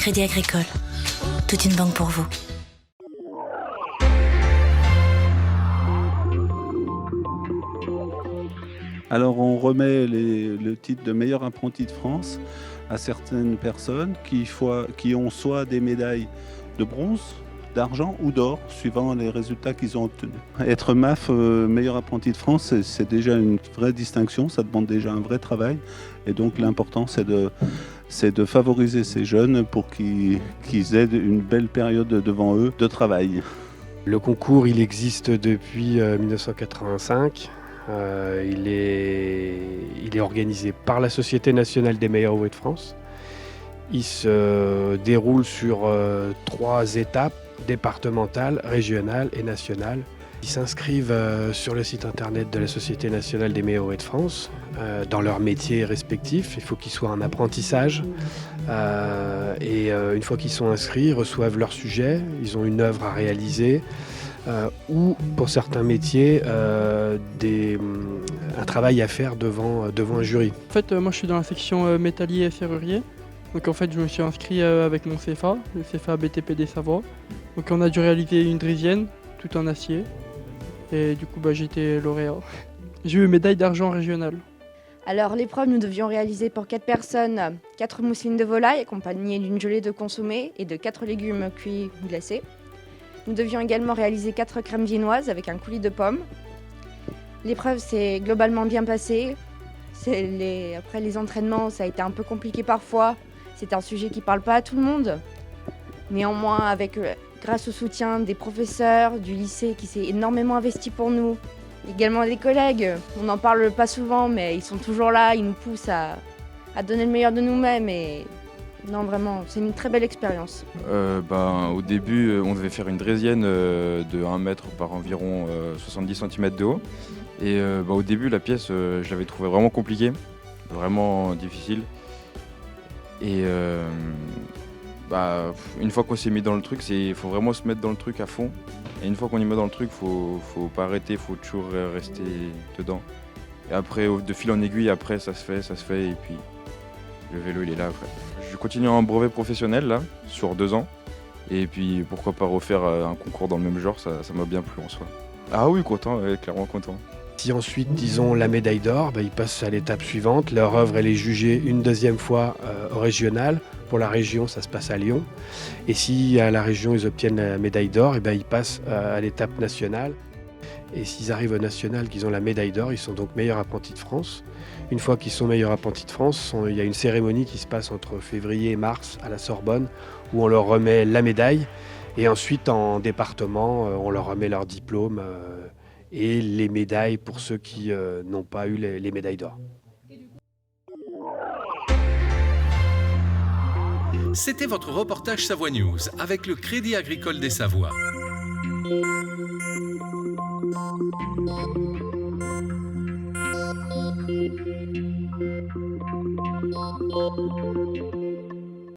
Crédit Agricole. Toute une banque pour vous. Alors on remet le titre de meilleur apprenti de France à certaines personnes qui ont soit des médailles de bronze, d'argent ou d'or, suivant les résultats qu'ils ont obtenus. Être MAF meilleur apprenti de France, c'est déjà une vraie distinction, ça demande déjà un vrai travail. Et donc l'important, c'est de favoriser ces jeunes pour qu'ils aient une belle période devant eux de travail. Le concours, il existe depuis 1985. Il est organisé par la Société nationale des meilleurs ouvriers de France. Il se déroule sur 3 étapes, départementales, régionales et nationales. Ils s'inscrivent sur le site internet de la Société nationale des meilleurs ouvriers de France, dans leur métier respectif. Il faut qu'ils soient en apprentissage. Une fois qu'ils sont inscrits, ils reçoivent leur sujet, ils ont une œuvre à réaliser. Ou pour certains métiers, un travail à faire devant un jury. En fait, moi je suis dans la section métallier et serrurier. Donc en fait, je me suis inscrit avec mon CFA, le CFA BTP des Savoie. Donc on a dû réaliser une draisienne, tout en acier. Et du coup, j'ai été lauréat. J'ai eu une médaille d'argent régionale. Alors l'épreuve, nous devions réaliser pour 4 personnes 4 mousselines de volaille accompagnées d'une gelée de consommé et de 4 légumes cuits ou glacés. Nous devions également réaliser 4 crèmes viennoises avec un coulis de pommes. L'épreuve s'est globalement bien passée. Après les entraînements, ça a été un peu compliqué parfois. C'est un sujet qui ne parle pas à tout le monde. Néanmoins, grâce au soutien des professeurs, du lycée qui s'est énormément investi pour nous, également des collègues, on n'en parle pas souvent, mais ils sont toujours là, ils nous poussent à donner le meilleur de nous-mêmes. Et non, vraiment, c'est une très belle expérience. Au début, on devait faire une draisienne de 1 mètre par environ 70 cm de haut. Et au début, la pièce, je l'avais trouvée vraiment compliquée, vraiment difficile. Et une fois qu'on s'est mis dans le truc, il faut vraiment se mettre dans le truc à fond. Et une fois qu'on y met dans le truc, faut pas arrêter, faut toujours rester dedans. Et après, de fil en aiguille, après, ça se fait, et puis le vélo, il est là après. Je continue en brevet professionnel, là, sur 2 ans. Et puis, pourquoi pas refaire un concours dans le même genre, ça m'a bien plu en soi. Ah oui, content, clairement content. Si ensuite ils ont la médaille d'or, ils passent à l'étape suivante. Leur œuvre elle est jugée une deuxième fois au régional. Pour la région, ça se passe à Lyon. Et si à la région ils obtiennent la médaille d'or, ils passent à l'étape nationale. Et s'ils arrivent au national, qu'ils ont la médaille d'or, ils sont donc meilleurs apprentis de France. Une fois qu'ils sont meilleurs apprentis de France, il y a une cérémonie qui se passe entre février et mars à la Sorbonne, où on leur remet la médaille. Et ensuite, en département, on leur remet leur diplôme et les médailles pour ceux qui n'ont pas eu les médailles d'or. C'était votre reportage Savoie News avec le Crédit Agricole des Savoies.